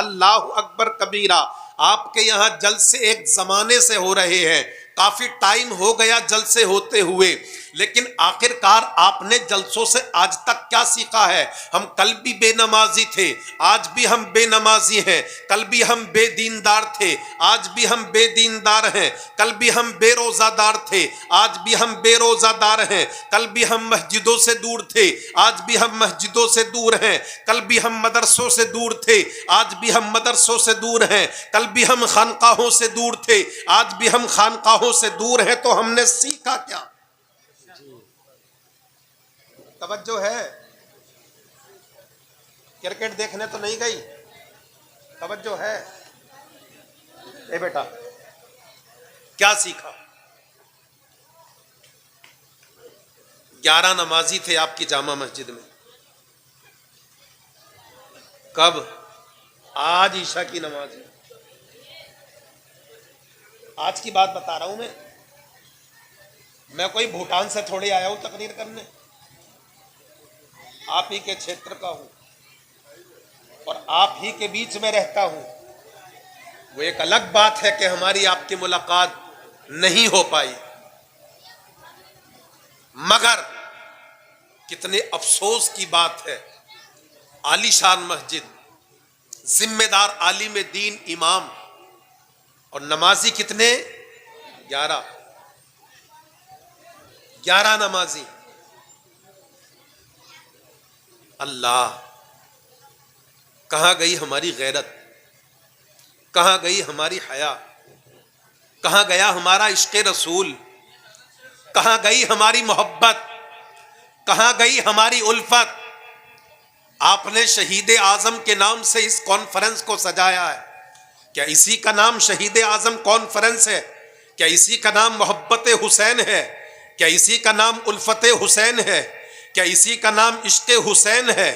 अल्लाह अकबर कबीरा। आपके यहाँ जलसे एक जमाने से हो रहे हैं, काफी टाइम हो गया जलसे होते हुए, लेकिन आखिरकार आपने जलसों से आज तक क्या सीखा है? हम कल भी बेनमाजी थे, आज भी हम बेनमाजी हैं। कल भी हम बेदीनदार थे, आज भी हम बेदीनदार हैं। कल भी हम बेरोजादार थे, आज भी हम बेरोजादार हैं। कल भी हम मस्जिदों से दूर थे, आज भी हम मस्जिदों से दूर हैं। कल भी हम मदरसों से दूर थे, आज भी हम मदरसों से दूर हैं। कल भी हम खानकाहों से दूर थे, आज भी हम खानकाहों से दूर हैं। तो हमने सीखा क्या? तवज्जो है? क्रिकेट देखने तो नहीं गई? तवज्जो है? ए बेटा, क्या सीखा? 11 नमाजी थे आपकी जामा मस्जिद में। कब? आज ईशा की नमाज है। आज की बात बता रहा हूं मैं कोई भूटान से थोड़े आया हूं तकरीर करने, आप ही के क्षेत्र का हूं और आप ही के बीच में रहता हूं। वो एक अलग बात है कि हमारी आपकी मुलाकात नहीं हो पाई, मगर कितने अफसोस की बात है, आलीशान मस्जिद, जिम्मेदार आलिम दीन इमाम और नमाजी कितने? 11 नमाजी। अल्लाह, कहां गई हमारी गैरत? कहां गई हमारी हया? कहां गया हमारा इश्क़ रसूल? कहां गई हमारी मोहब्बत? कहां गई हमारी उल्फत? आपने शहीद आजम के नाम से इस कॉन्फ्रेंस को सजाया है। क्या इसी का नाम शहीद आजम कॉन्फ्रेंस है? क्या इसी का नाम मोहब्बत हुसैन है? क्या इसी का नाम उल्फत हुसैन है? क्या इसी का नाम इश्क़ हुसैन है?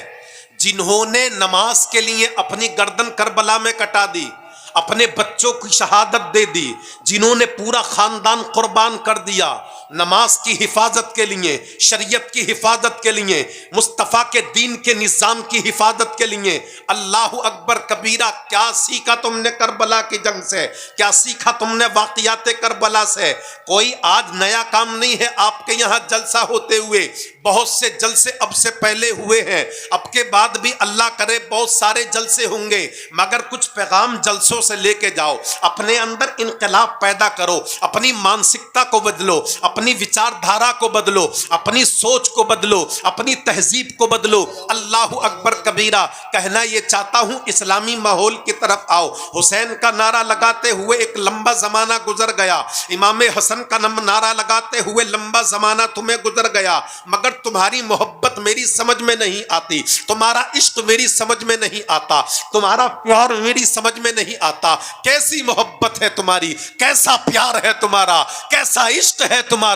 जिन्होंने नमाज के लिए अपनी गर्दन करबला में कटा दी, अपने बच्चों की शहादत दे दी, जिन्होंने पूरा खानदान कुर्बान कर दिया नमाज की हिफाजत के लिए, शरीयत की हिफाजत के लिए, मुस्तफ़ा के दीन के निज़ाम की हिफाजत के लिए। अल्लाह अकबर कबीरा। क्या सीखा तुमने करबला की जंग से? क्या सीखा तुमने वाक़ियात करबला से? कोई आज नया काम नहीं है आपके यहाँ जलसा होते हुए। बहुत से जलसे अब से पहले हुए हैं, अब के बाद भी अल्लाह करे बहुत सारे जलसे होंगे, मगर कुछ पैगाम जलसों से लेके जाओ। अपने अंदर इनकलाब पैदा करो, अपनी मानसिकता को बदलो, अपनी विचारधारा को बदलो, अपनी सोच को बदलो, अपनी तहजीब को बदलो। अल्लाह अकबर कबीरा। कहना ये चाहता हूं, इस्लामी माहौल की तरफ आओ। हुसैन का नारा लगाते हुए एक लंबा जमाना गुजर गया, इमाम हसन का नारा लगाते हुए लंबा जमाना तुम्हें गुजर गया, मगर तुम्हारी मोहब्बत मेरी समझ में नहीं आती, तुम्हारा इश्क मेरी समझ में नहीं आता, तुम्हारा प्यार मेरी समझ में नहीं आता। कैसी मोहब्बत है तुम्हारी, कैसा प्यार है तुम्हारा, कैसा इश्क है तुम्हारा।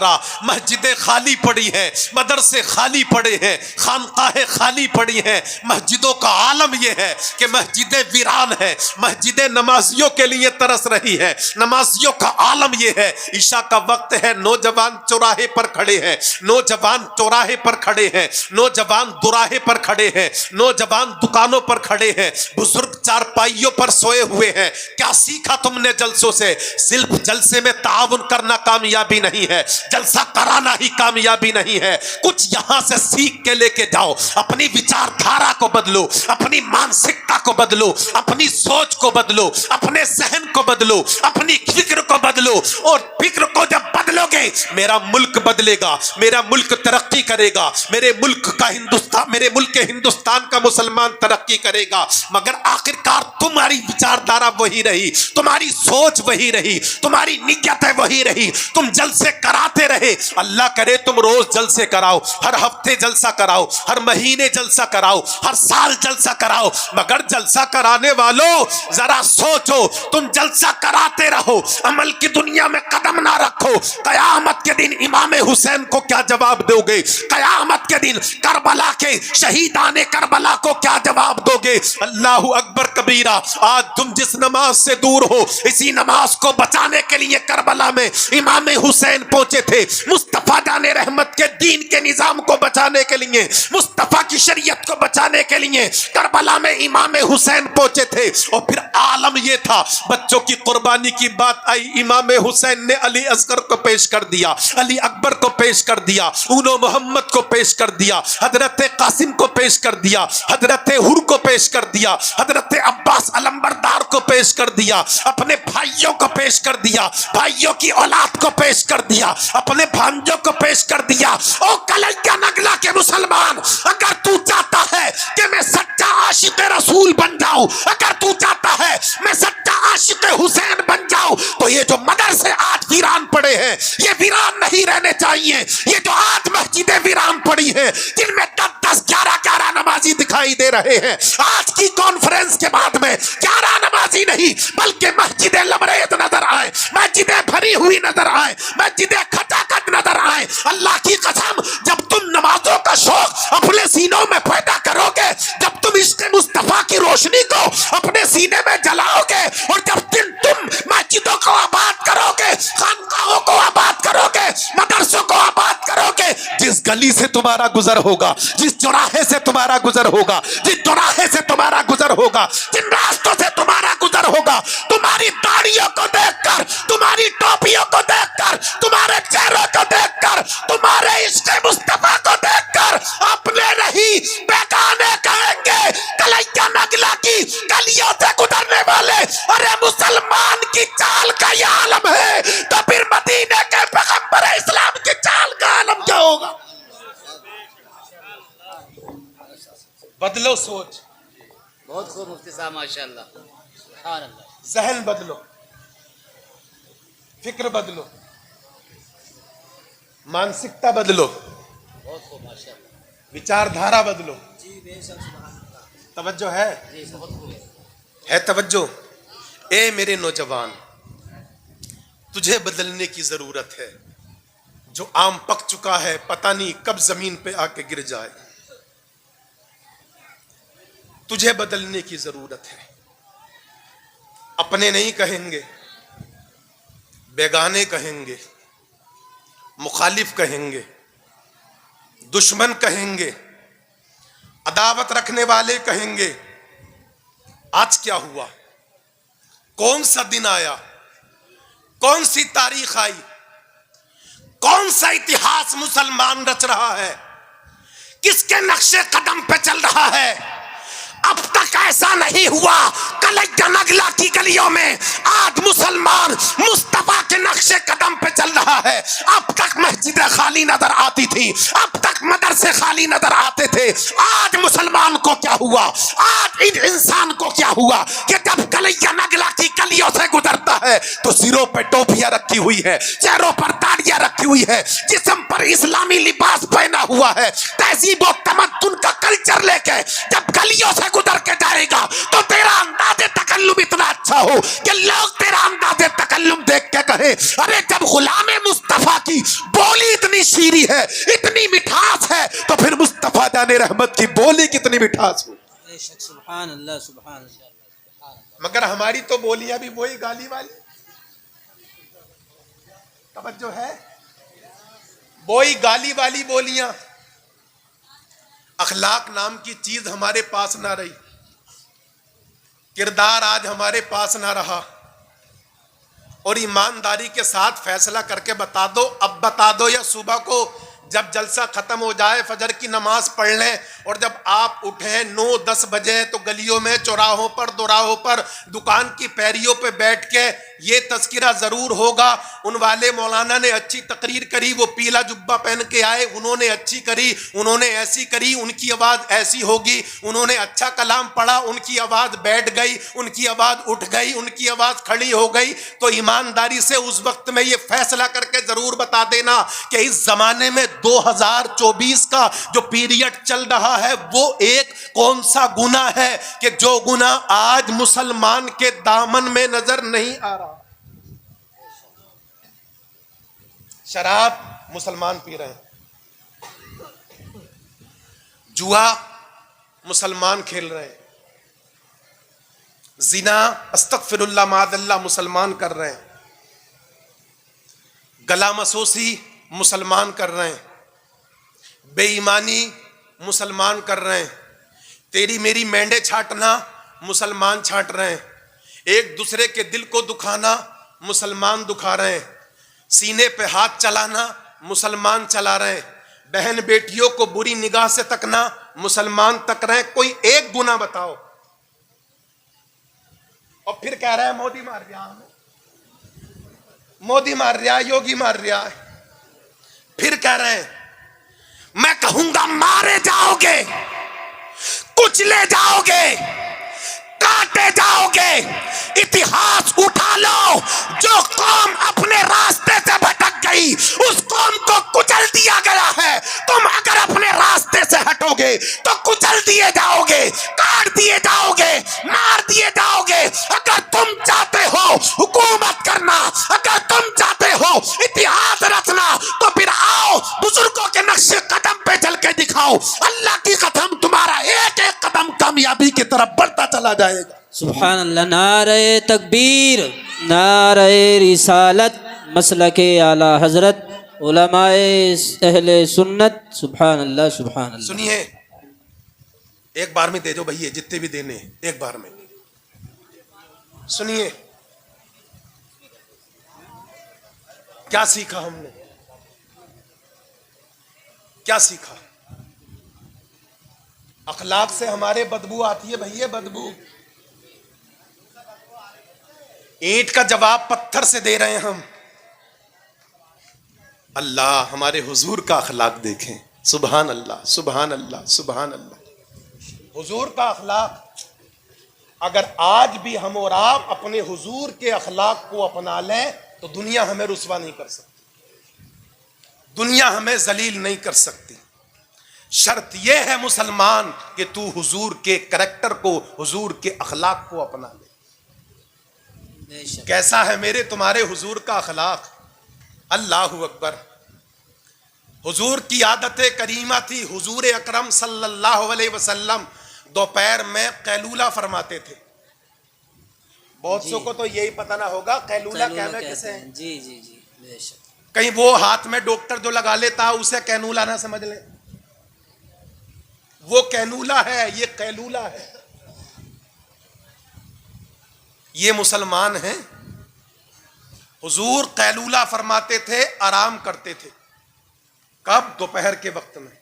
मस्जिदें खाली पड़ी हैं, मदरसे खाली पड़े हैं, खानकाहें खाली पड़ी हैं। मस्जिदों का आलम यह है कि मस्जिदें वीरान हैं, मस्जिदें नमाजियों के लिए तरस रही हैं। नमाजियों का आलम यह है, ईशा का वक्त है, नौजवान चौराहे पर खड़े हैं, नौजवान चौराहे पर खड़े हैं, नौजवान दुराहे पर खड़े हैं, नौजवान दुकानों पर खड़े हैं, बुजुर्ग चारपाइयों पर सोए हुए हैं। क्या सीखा तुमने जलसों से? सिर्फ जलसे में ताउन करना कामयाबी नहीं है, जलसा कराना ही कामयाबी नहीं है। कुछ यहां से सीख के लेके जाओ, अपनी विचारधारा को बदलो, अपनी मानसिकता को बदलो, अपनी सोच को बदलो, अपने जहन को बदलो, अपनी फिक्र को बदलो। और फिक्र को जब बदलोगे, मेरा मुल्क बदलेगा, मेरा मुल्क तरक्की करेगा, मेरे मुल्क का हिंदुस्तान, मेरे मुल्क के हिंदुस्तान का मुसलमान तरक्की करेगा। मगर आखिरकार तुम्हारी विचारधारा वही रही, तुम्हारी सोच वही रही, तुम्हारी नियत वही रही। तुम जलसे कराते रहे। अल्लाह करे तुम रोज जलसे कराओ, हर हफ्ते जलसा कराओ, हर महीने जलसा कराओ, हर साल जलसा कराओ, मगर जलसा कराने वालों जरा सोचो, तुम जलसा कराते रहो, अमल की दुनिया में कदम ना रखो, कयामत के दिन इमाम हुसैन को क्या जवाब दोगे? कयामत के दिन करबला के शहीदान करबला को क्या जवाब दोगे? अल्लाहु अकबर कबीरा। आज तुम जिस नमाज से दूर हो, इसी नमाज को बचाने के लिए करबला में इमाम हुसैन पहुंचे थे। मुस्तफा जाने रहमत के दीन के निजाम को बचाने के लिए, मुस्तफा की शरीयत को बचाने के लिए करबला में इमाम हुसैन पहुंचे थे। और फिर आलम यह था, बच्चों की कुर्बानी की बात आई, इमाम हुसैन ने अली असगर को पेश कर दिया, अली अकबर को पेश कर दिया, उनो मोहम्मद को पेश कर दिया, हजरत कासिम को पेश कर दिया, हजरत हुर को पेश कर दिया, हजरत अब्बास अलंबरदार को पेश कर दिया, अपने भाइयों को पेश कर दिया, भाइयों की औलाद को पेश कर दिया, अपने भांजों को पेश कर दिया। ओ कलैया नगला के मुसलमान, अगर तू चाहता है कि मैं सच्चा आशिक रसूल बन जाऊं, अगर तू चाहता है मैं सच्चा आशिक हुसैन बन जाऊं, तो ये जो मदरसे आज वीरान पड़े हैं, ये वीरान नहीं रहने चाहिए। ये जो आज मस्जिदें वीरान पड़ी हैं, जिनमें 10-10, 11-11 नमाजी दिखाई दे रहे हैं, आज की कॉन्फ्रेंस के बाद में 11 नमाजी नहीं बल्कि मस्जिदें लबरेज नजर आए, मस्जिदें भरी हुई नजर आए, मस्जिदें खचाखच नजर आए। अल्लाह की कसम, जब तुम नमाजों का शौक अपने सीनों में पैदा करोगे, जब तुम इश्क़ मुस्तफा की रोशनी को अपने सीने में जलाओगे, और जब तुम मस्जिदों को आबाद करोगे, खानकाहों को आबाद करोगे, मदरसों को आबाद करोगे, जिस गली से तुम्हारा गुजर होगा, जिस चौराहे से तुम्हारा गुजर होगा, जिस चौराहे से तुम्हारा गुजर होगा, जिन रास्तों से तुम्हारा गुजर होगा, तुम्हारी दाढ़ियों को देखकर, तुम्हारी टोपियों को देखकर, तुम्हारे चेहरों को देखकर, तुम्हारे इश्क़ मुस्तफा को देखकर अपने नहीं बेगाने कहेंगे, कलैया नगला की गलियों से गुजरने वाले, अरे मुसलमान की चाल का ये आलम है, तो फिर मदीने के पैगंबर इस्लाम की चाल का आलम क्या होगा? बदलो सोच। बहुत खूब मुफ्ती साहब, माशाअल्लाह, सुभान अल्लाह। जहन बदलो, फिक्र बदलो, मानसिकता बदलो, बहुत खूब माशाअल्लाह। विचारधारा बदलो। जी बेशक, सुभान अल्लाह। तवज्जो है? जी बहुत खूब है तवज्जो? ए मेरे नौजवान, तुझे बदलने की जरूरत है। जो आम पक चुका है, पता नहीं कब जमीन पे आके गिर जाए। तुझे बदलने की जरूरत है। अपने नहीं कहेंगे, बेगाने कहेंगे, मुखालिफ कहेंगे, दुश्मन कहेंगे, अदावत रखने वाले कहेंगे। आज क्या हुआ? कौन सा दिन आया? कौन सी तारीख आई? कौन सा इतिहास मुसलमान रच रहा है? किसके नक्शे कदम पे चल रहा है? अब तक ऐसा नहीं हुआ। कलैया नगला की गलियों में आज मुसलमान मुस्तफा के नक्शे कदम पे चल रहा है। अब तक मस्जिदें खाली नजर आती थी, अब तक मदरसे खाली नजर आते थे। आज मुसलमान को क्या हुआ? आज इन इंसान को क्या हुआ कि जब कलैया नगला की गलियों से गुजरता है तो सिरों पे टोपियां रखी हुई है, चेहरों पर दाढ़ियां रखी हुई है, जिस्म पर इस्लामी लिबास पहना हुआ है, तहजीब और तमद्दुन का कल्चर लेके जब गलियों से गुजर के जाएगा तो तेरा अंदाज़े तकल्लुम इतना अच्छा हो कि लोग तेरा अंदाज़े तकल्लुम देख के कहे, अरे जब गुलामे मुस्तफा की बोली इतनी शीरी है, इतनी मिठास है, तो फिर मुस्तफा जाने रहमत की बोली कितनी मिठास हो। सुभान अल्लाह, सुभान अल्लाह। मगर हमारी तो बोलियां भी वही गाली वाली। तवज्जो है? वही गाली वाली बोलियां। अखलाक नाम की चीज हमारे पास ना रही, किरदार आज हमारे पास ना रहा। और ईमानदारी के साथ फैसला करके बता दो, अब बता दो या सुबह को जब जलसा खत्म हो जाए, फजर की नमाज पढ़ लें, और जब आप उठें 9-10 बजे तो गलियों में, चौराहों पर, दोराहों पर, दुकान की पैरियों पे बैठ के ये तस्किरा जरूर होगा, उन वाले मौलाना ने अच्छी तकरीर करी, वो पीला जुब्बा पहन के आए, उन्होंने अच्छी करी, उन्होंने ऐसी करी, उनकी आवाज ऐसी होगी, उन्होंने अच्छा कलाम पढ़ा, उनकी आवाज बैठ गई, उनकी आवाज उठ गई, उनकी आवाज खड़ी हो गई। तो ईमानदारी से उस वक्त में ये फैसला करके जरूर बता देना कि इस जमाने में 2024 का जो पीरियड चल रहा है वो एक कौन सा गुनाह है कि जो गुनाह आज मुसलमान के दामन में नजर नहीं आ रहा। शराब मुसलमान पी रहे हैं, जुआ मुसलमान खेल रहे हैं, जिना अस्तगफिरुल्लाह मादल्ला मुसलमान कर रहे हैं, गला मसोसी मुसलमान कर रहे हैं, बेईमानी मुसलमान कर रहे हैं, तेरी मेरी मेंढे छाटना मुसलमान छाट रहे हैं, एक दूसरे के दिल को दुखाना मुसलमान दुखा रहे हैं, सीने पे हाथ चलाना मुसलमान चला रहे हैं, बहन बेटियों को बुरी निगाह से तकना मुसलमान तक रहे हैं। कोई एक गुनाह बताओ, और फिर कह रहा है मोदी मार रहा है, मोदी मार रहा है, योगी मार रहा है। फिर कह रहे हैं मैं कहूंगा मारे जाओगे, कुचले जाओगे, काटे जाओगे। इतिहास उठा लो, जो कौम अपने रास्ते से भटक गई उस कौम को कुचल दिया गया है। तुम अगर अपने रास्ते से हटोगे तो कुचल दिए जाओगे, काट दिए जाओगे, मार दिए जाओगे। अगर तुम चाहते हो हुकूमत करना, अगर तुम चाहते हो इतिहास रचना, तो फिर आओ बुजुर्गों के नक्शे कदम पे चल के दिखाओ। अल्लाह की कसम तुम्हारा एक एक कदम कामयाबी की तरफ बढ़ता चला जाएगा। सुभान अल्लाह। नारे तकबीर, नारे रिसालत, मसलके आला हजरत, उलमाए अहले सुन्नत। सुभान अल्लाह, सुभान अल्लाह। सुनिए, एक बार में दे दो भैया, जितने भी देने हैं एक बार में सुनिए। क्या सीखा हमने, क्या सीखा? अखलाक से हमारे बदबू आती है भैया, बदबू। ईंट का जवाब पत्थर से दे रहे हैं हम। अल्लाह हमारे हुजूर का अखलाक देखें। सुभान अल्लाह, सुभान अल्लाह, सुभान अल्लाह। हुजूर का अखलाक, अगर आज भी हम और आप अपने हुजूर के अखलाक को अपना लें तो दुनिया हमें रुसवा नहीं कर सकती, दुनिया हमें जलील नहीं कर सकती। शर्त यह है मुसलमान कि तू हुजूर के करैक्टर को, हुजूर के अखलाक को अपना ले। कैसा है मेरे तुम्हारे हुजूर का अखलाक? अल्लाहु अकबर। हुजूर की आदत करीमा थी, हुजूर अकरम सल्लल्लाहु अलैहि वसल्लम दोपहर में कैलूला फरमाते थे। बहुत सौ को तो यही पता ना होगा कैलूला कहना किसे है। जी जी जी, बेशक। कहीं वो हाथ में डॉक्टर जो लगा लेता उसे कैनूला ना समझ ले। वो कैनूला है, ये कैलूला है। ये मुसलमान हैं। हुजूर कैलूला फरमाते थे, आराम करते थे। कब? दोपहर के वक्त में।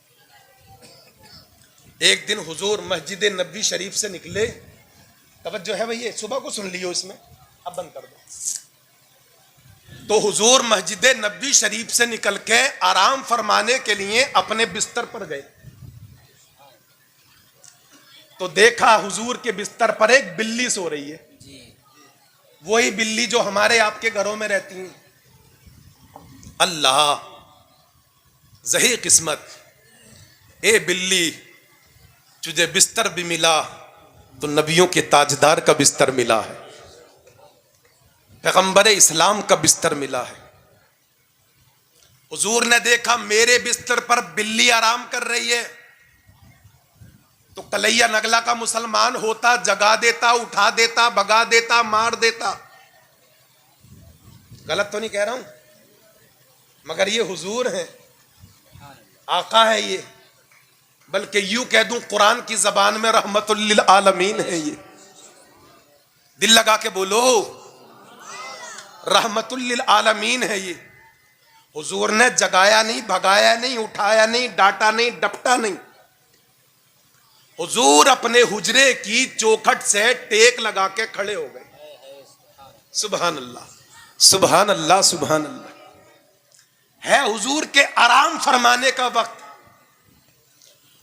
एक दिन हुजूर मस्जिद नबी शरीफ से निकले। तवज्जो है भैया, सुबह को सुन लियो, इसमें अब बंद कर दो। तो हुजूर मस्जिद नबी शरीफ से निकल के आराम फरमाने के लिए अपने बिस्तर पर गए तो देखा हुजूर के बिस्तर पर एक बिल्ली सो रही है। वही बिल्ली जो हमारे आपके घरों में रहती है। अल्लाह ज़ही किस्मत, ए बिल्ली तुझे बिस्तर भी मिला तो नबियों के ताजदार का बिस्तर मिला है, पैगंबर इस्लाम का बिस्तर मिला है। हुजूर ने देखा मेरे बिस्तर पर बिल्ली आराम कर रही है तो कलैया नगला का मुसलमान होता, जगा देता, उठा देता, भगा देता, मार देता। गलत तो नहीं कह रहा हूं, मगर ये हुजूर हैं, आका है ये, बल्कि यूं कह दूं कुरान की जबान में रहमतुल लिल आलमीन है ये। दिल लगा के बोलो, रहमतुल लिल आलमीन है ये। हुजूर ने जगाया नहीं, भगाया नहीं, उठाया नहीं, डांटा नहीं, डपटा नहीं। हुजूर अपने हुजरे की चौखट से टेक लगा के खड़े हो गए। सुभान अल्लाह, सुभान अल्लाह, सुभान अल्लाह। है हुजूर के आराम फरमाने का वक्त।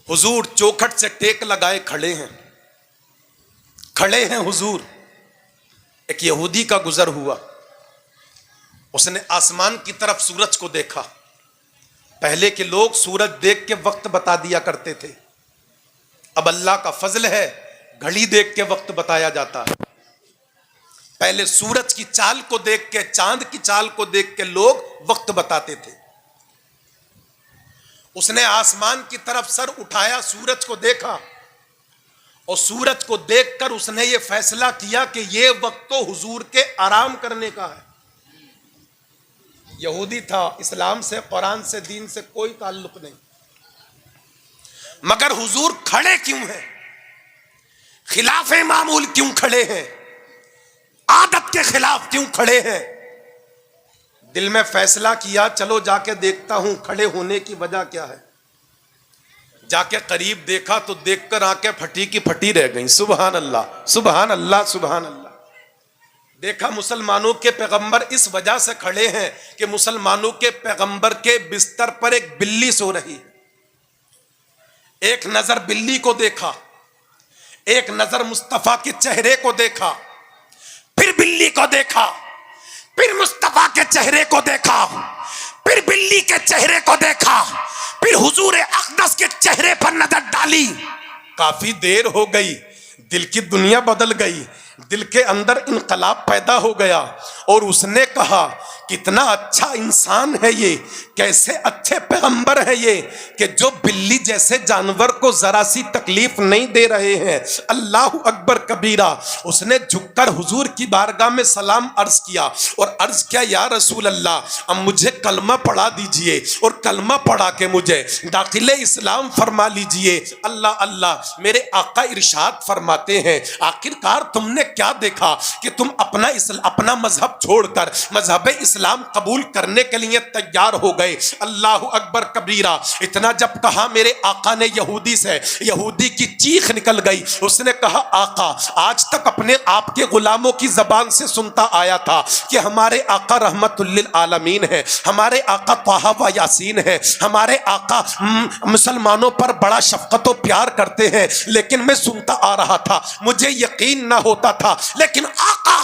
हुजूर चौखट से टेक लगाए खड़े हैं, खड़े हैं हुजूर। एक यहूदी का गुजर हुआ, उसने आसमान की तरफ सूरज को देखा। पहले के लोग सूरज देख के वक्त बता दिया करते थे, अब अल्लाह का फजल है घड़ी देख के वक्त बताया जाता है। पहले सूरज की चाल को देख के, चांद की चाल को देख के लोग वक्त बताते थे। उसने आसमान की तरफ सर उठाया, सूरज को देखा और सूरज को देखकर उसने ये फैसला किया कि ये वक्त तो हुजूर के आराम करने का है। यहूदी था, इस्लाम से, कुरान से, दीन से कोई ताल्लुक नहीं, मगर हुजूर खड़े क्यों हैं? खिलाफे मामूल क्यों खड़े हैं? आदत के खिलाफ क्यों खड़े हैं? दिल में फैसला किया, चलो जाके देखता हूं खड़े होने की वजह क्या है। जाके करीब देखा तो देखकर आंखें फटी की फटी रह गईं। सुभान अल्लाह, सुभान अल्लाह, सुभान अल्लाह। देखा मुसलमानों के पैगंबर इस वजह से खड़े हैं कि मुसलमानों के पैगंबर के बिस्तर पर एक बिल्ली सो रही है। एक नजर बिल्ली को देखा, एक नजर मुस्तफा के चेहरे को देखा, फिर बिल्ली को देखा, फिर मुस्तफा के चेहरे को देखा, फिर बिल्ली के चेहरे को देखा, फिर हुजूर अक़दस के चेहरे पर नजर डाली। काफी देर हो गई, दिल की दुनिया बदल गई, दिल के अंदर इनकलाब पैदा हो गया और उसने कहा कितना अच्छा इंसान है ये, कैसे अच्छे पैगंबर है ये कि जो बिल्ली जैसे जानवर को जरा सी तकलीफ नहीं दे रहे हैं। अल्लाह अकबर कबीरा। उसने झुककर हुजूर की बारगाह में सलाम अर्ज किया और अर्ज किया, या रसूल अल्लाह, अब मुझे कलमा पढ़ा दीजिए और कलमा पढ़ा के मुझे दाखिले इस्लाम फरमा लीजिए। अल्लाह अल्लाह, मेरे आका इरशाद फरमाते हैं, आखिरकार तुमने क्या देखा कि तुम अपना मजहब छोड़कर मजहब इस्लाम कबूल करने के लिए तैयार हो गए। अल्लाह अकबर कबीरा। इतना जब कहा मेरे आका ने यहूदी से, यहूदी की चीख निकल गई। उसने कहा, आका, आज तक अपने आपके गुलामों की जबान से सुनता आया था कि हमारे आका रहमतुल लिल आलमीन है, हमारे आका ताहा व यासीन है, हमारे आका मुसलमानों पर बड़ा शफकत और प्यार करते हैं, लेकिन मैं सुनता आ रहा था, मुझे यकीन ना होता था। लेकिन आका,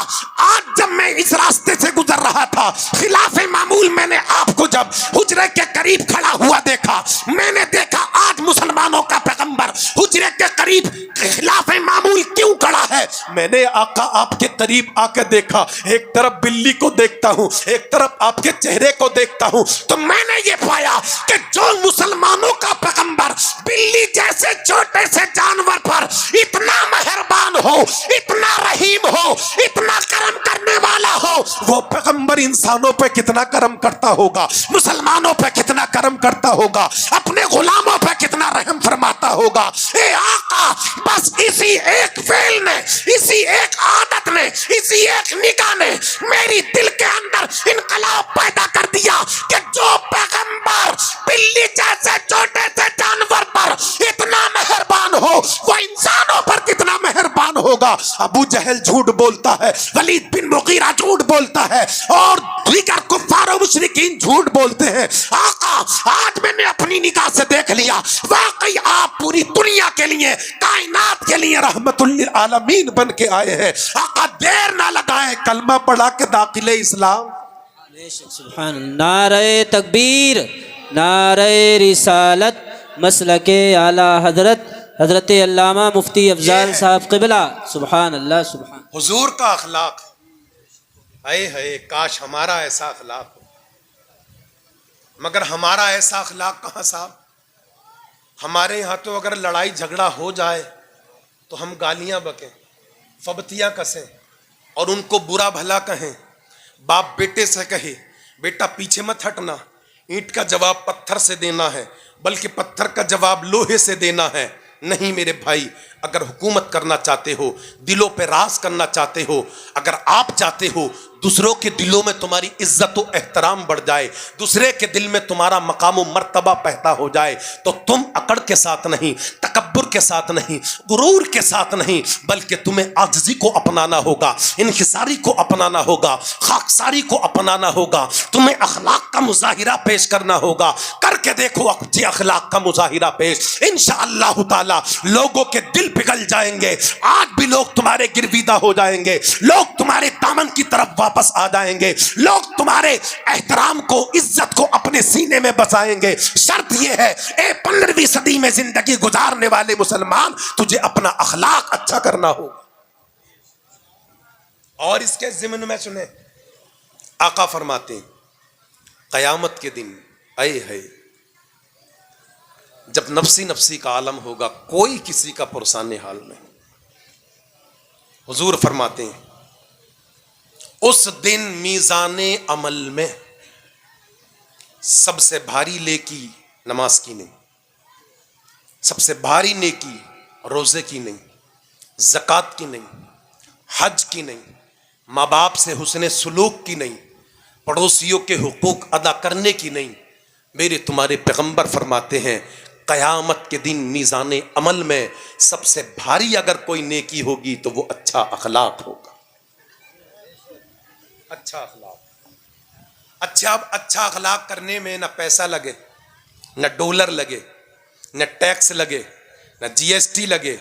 आज जब मैं इस रास्ते से गुजर रहा था, खिलाफे मामूल मैंने आपको जब हुजरे के करीब खड़ा हुआ देखा, मैंने देखा आज मुसलमानों का पैगंबर हुजरे के करीब खिलाफे मामूल क्यों खड़ा है। मैंने आका आपके करीब आके देखा, एक तरफ बिल्ली को देखता हूं, एक तरफ आपके चेहरे को देखता हूं, तो मैंने ये पाया कि जो मुसलमानों का पैगंबर बिल्ली जैसे छोटे से जानवर पर इतना मेहरबान हो, इतना रहीम हो, इतना करम करने वाला हो, वो पैगंबर इंसानों पे कितना करम करता होगा, मुसलमानों पे कितना करम करता होगा, अपने गुलामों पे कितना रहम फरमाता होगा। ए आका, बस इसी एक फेल ने, इसी एक आदत ने, इसी एक निगाह ने मेरी दिल के अंदर इनकलाब पैदा कर दिया कि जो पैगंबर बिल्ली जैसे छोटे से जानवर पर इतना मेहरबान हो, वो इंसानों पर कितना मेहरबान होगा। अबू जहल झूठ बोलता है, वलीद बिन मुगीरा झूठ बोलता है और दीगर कुफ्फार और मुशरिकीन झूठ बोलते हैं। आका, आज मैंने अपनी निगाह से देख लिया, वाकई आप पूरी दुनिया के लिए, कायनात के लिए रहमतुल लिल आलमीन बन के आए हैं। आका, देर ना लगाएं, कलमा पढ़ा के दाखिले इस्लाम। सुभान। नारे तकबीर, नारे रिसालत, मसलके आला हजरत हजरत अल्लामा मुफ्ती अफजाल साहब क़िबला। सुभान अल्लाह, सुभान। हुजूर का अखलाक, हाय हाय, काश हमारा ऐसा अखलाक हो, मगर हमारा ऐसा अखलाक कहाँ साहब। हमारे यहाँ तो अगर लड़ाई झगड़ा हो जाए तो हम गालियाँ बकें, फबतियाँ कसें और उनको बुरा भला कहें। बाप बेटे से कहे, बेटा पीछे मत हटना, ईंट का जवाब पत्थर से देना है, बल्कि पत्थर का जवाब लोहे से देना है। नहीं मेरे भाई, अगर हुकूमत करना चाहते हो, दिलों पे राज करना चाहते हो, अगर आप चाहते हो दूसरों के दिलों में तुम्हारी इज्जत व एहतराम बढ़ जाए, दूसरे के दिल में तुम्हारा मकाम व मर्तबा पैदा हो जाए, तो तुम अकड़ के साथ नहीं, तकब्बुर के साथ नहीं, गुरूर के साथ नहीं, बल्कि तुम्हें आजिज़ी को अपनाना होगा, इनकिसारी को अपनाना होगा, खाकसारी को अपनाना होगा। तुम्हें अखलाक का मुजाहिरा पेश करना होगा। करके देखो अच्छे अखलाक का मुजाहिरा पेश, इंशाअल्लाह ताला लोगों के दिल पिघल जाएंगे। आज भी लोग तुम्हारे गिरविदा हो जाएंगे, लोग तुम्हारे दामन की तरफ वापस आ जाएंगे, लोग तुम्हारे एहतराम को, इज्जत को अपने सीने में बसाएंगे। शर्त यह है, ए 15वीं सदी में जिंदगी गुजारने वाले मुसलमान, तुझे अपना अखलाक अच्छा करना होगा। और इसके ज़िम्न में सुने, आका फरमाते हैं, क़यामत के दिन आए है जब नफसी नफसी का आलम होगा, कोई किसी का पुरसाने हाल नहीं। हुजूर फरमाते हैं उस दिन मीज़ाने अमल में सबसे भारी नेकी नमाज की नहीं, सबसे भारी नेकी रोजे की नहीं, ज़कात की नहीं, हज की नहीं, माँ बाप से हुस्ने सुलूक की नहीं, पड़ोसियों के हुकूक अदा करने की नहीं। मेरे तुम्हारे पैगंबर फरमाते हैं क़यामत के दिन मीज़ाने अमल में सबसे भारी अगर कोई नेकी होगी तो वो अच्छा अखलाक होगा। अच्छा अखलाक, अच्छा अखलाक करने में न पैसा लगे, न डॉलर लगे, न टैक्स लगे, न जीएसटी लगे,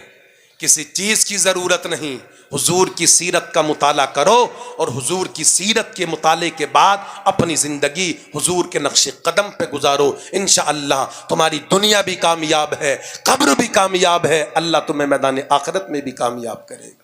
किसी चीज की जरूरत नहीं। हुजूर की सीरत का मुताला करो और हुजूर की सीरत के मुताले के बाद अपनी जिंदगी हुजूर के नक्शे कदम पे गुजारो। इंशाअल्लाह तुम्हारी दुनिया भी कामयाब है, कब्र भी कामयाब है, अल्लाह तुम्हें मैदान आखिरत में भी कामयाब करेगा।